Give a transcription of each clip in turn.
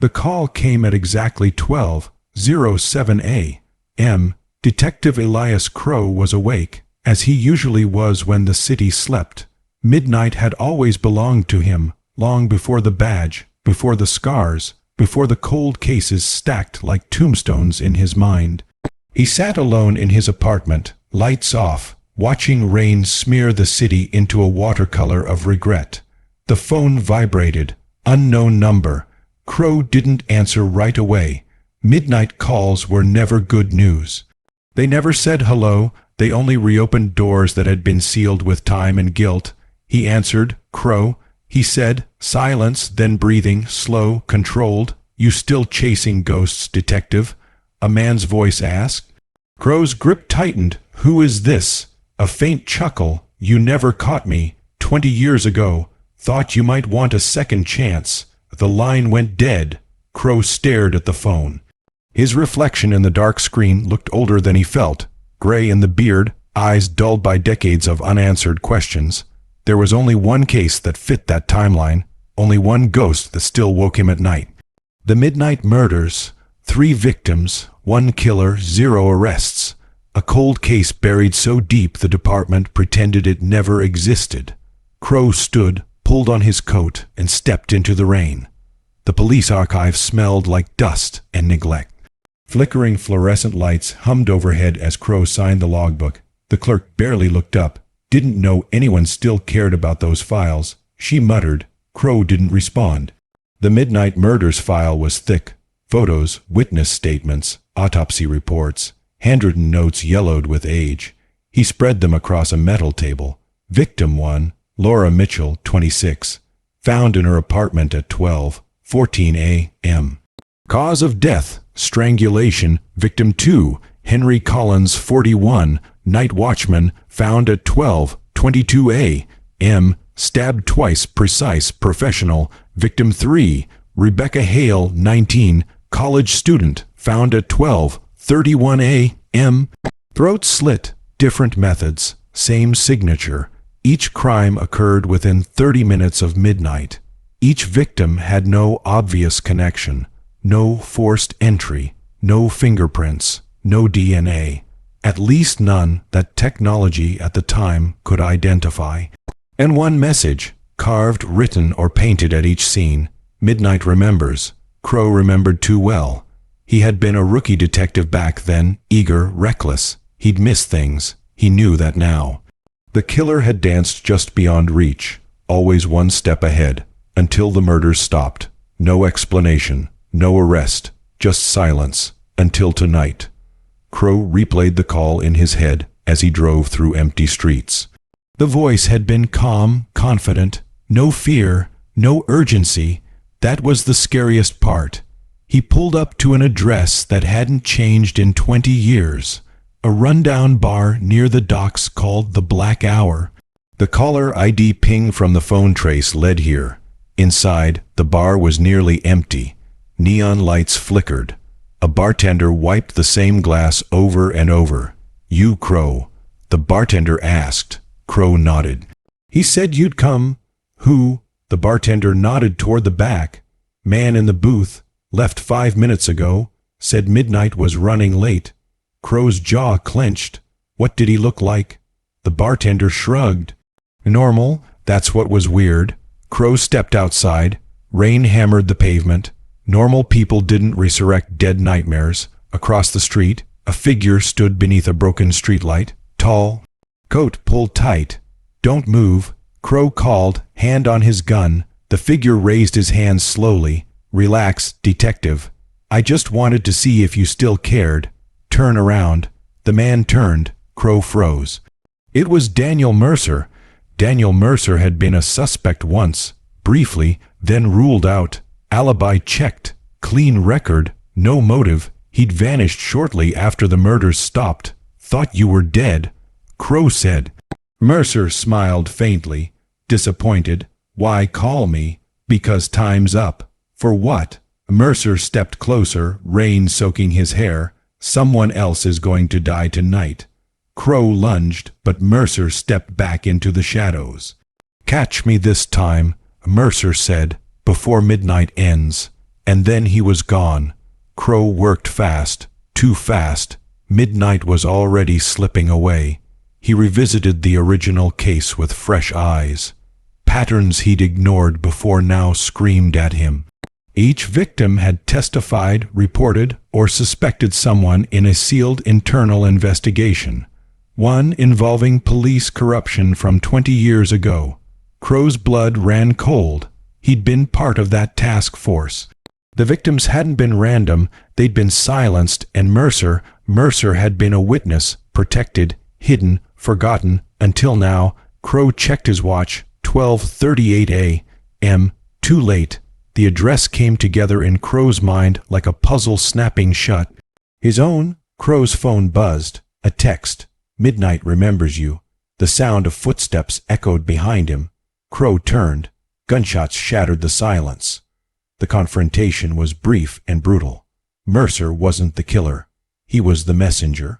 The call came at exactly 12:07 a.m. Detective Elias Crow was awake, as he usually was when the city slept. Midnight had always belonged to him, long before the badge, before the scars, before the cold cases stacked like tombstones in his mind. He sat alone in his apartment, lights off, watching rain smear the city into a watercolor of regret. The phone vibrated. Unknown number. Crow didn't answer right away. Midnight calls were never good news. They never said hello, they only reopened doors that had been sealed with time and guilt. He answered, "Crow." He said, silence, then breathing, slow, controlled. "You still chasing ghosts, detective?" a man's voice asked. Crow's grip tightened. "Who is this?" A faint chuckle. "You never caught me. 20 years ago. Thought you might want a second chance." The line went dead. Crow stared at the phone. His reflection in the dark screen looked older than he felt, gray in the beard, eyes dulled by decades of unanswered questions. There was only one case that fit that timeline, only one ghost that still woke him at night. The midnight murders, 3 victims, 1 killer, 0 arrests. A cold case buried so deep the department pretended it never existed. Crow stood, pulled on his coat, and stepped into the rain. The police archive smelled like dust and neglect. Flickering fluorescent lights hummed overhead as Crow signed the logbook. The clerk barely looked up, didn't know anyone still cared about those files. She muttered. Crow didn't respond. The midnight murders file was thick. Photos, witness statements, autopsy reports, handwritten notes yellowed with age. He spread them across a metal table. Victim 1, Laura Mitchell, 26, found in her apartment at 12:14 a.m. Cause of death, strangulation. Victim 2, Henry Collins, 41, night watchman, found at 12:22 a.m., stabbed twice, precise, professional. Victim 3, Rebecca Hale, 19, college student, found at 12:31 a.m. Throat slit, different methods, same signature. Each crime occurred within 30 minutes of midnight. Each victim had no obvious connection, no forced entry, no fingerprints, no DNA. At least none that technology at the time could identify. And one message, carved, written, or painted at each scene. Midnight remembers. Crow remembered too well. He had been a rookie detective back then, eager, reckless. He'd missed things. He knew that now. The killer had danced just beyond reach, always one step ahead, until the murders stopped. No explanation, no arrest, just silence, until tonight. Crow replayed the call in his head as he drove through empty streets. The voice had been calm, confident, no fear, no urgency. That was the scariest part. He pulled up to an address that hadn't changed in 20 years. A rundown bar near the docks called the Black Hour. The caller ID ping from the phone trace led here. Inside, the bar was nearly empty. Neon lights flickered. A bartender wiped the same glass over and over. "You, Crow?" the bartender asked. Crow nodded. "He said you'd come." "Who?" The bartender nodded toward the back. "Man in the booth. Left 5 minutes ago. Said midnight was running late." Crow's jaw clenched. What did he look like? The bartender shrugged. "Normal, that's what was weird." Crow stepped outside. Rain hammered the pavement. Normal people didn't resurrect dead nightmares. Across the street, a figure stood beneath a broken streetlight. Tall. Coat pulled tight. "Don't move." Crow called, hand on his gun. The figure raised his hands slowly. "Relax, detective. I just wanted to see if you still cared. Turn around." The man turned. Crow froze. It was Daniel Mercer. Daniel Mercer had been a suspect once, briefly, then ruled out. Alibi checked. Clean record. No motive. He'd vanished shortly after the murders stopped. "Thought you were dead," Crow said. Mercer smiled faintly. Disappointed. "Why call me?" "Because time's up." "For what?" Mercer stepped closer, rain soaking his hair. "Someone else is going to die tonight." Crow lunged, but Mercer stepped back into the shadows. "Catch me this time," Mercer said, "before midnight ends." and then he was gone. Crow worked fast, too fast. Midnight was already slipping away. He revisited the original case with fresh eyes. Patterns he'd ignored before now screamed at him. Each victim had testified, reported, or suspected someone in a sealed internal investigation. One involving police corruption from 20 years ago. Crow's blood ran cold. He'd been part of that task force. The victims hadn't been random, they'd been silenced, and Mercer had been a witness, protected, hidden, forgotten, until now. Crow checked his watch, 12:38 a.m., too late. The address came together in Crow's mind like a puzzle snapping shut. His own, Crow's phone buzzed. A text. Midnight remembers you. The sound of footsteps echoed behind him. Crow turned. Gunshots shattered the silence. The confrontation was brief and brutal. Mercer wasn't the killer. He was the messenger.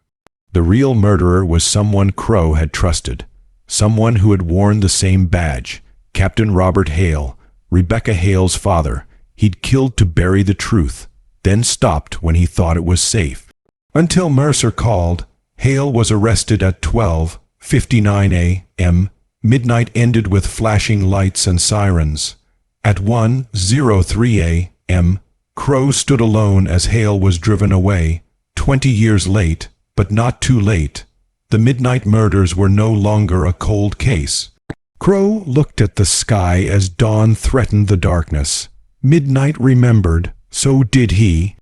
The real murderer was someone Crow had trusted. Someone who had worn the same badge. Captain Robert Hale, Rebecca Hale's father. He'd killed to bury the truth, then stopped when he thought it was safe. Until Mercer called. Hale was arrested at 12:59 a.m. Midnight ended with flashing lights and sirens. At 1:03 a.m., Crow stood alone as Hale was driven away. 20 years late, but not too late. The Midnight murders were no longer a cold case. Crow looked at the sky as dawn threatened the darkness. Midnight remembered, so did he.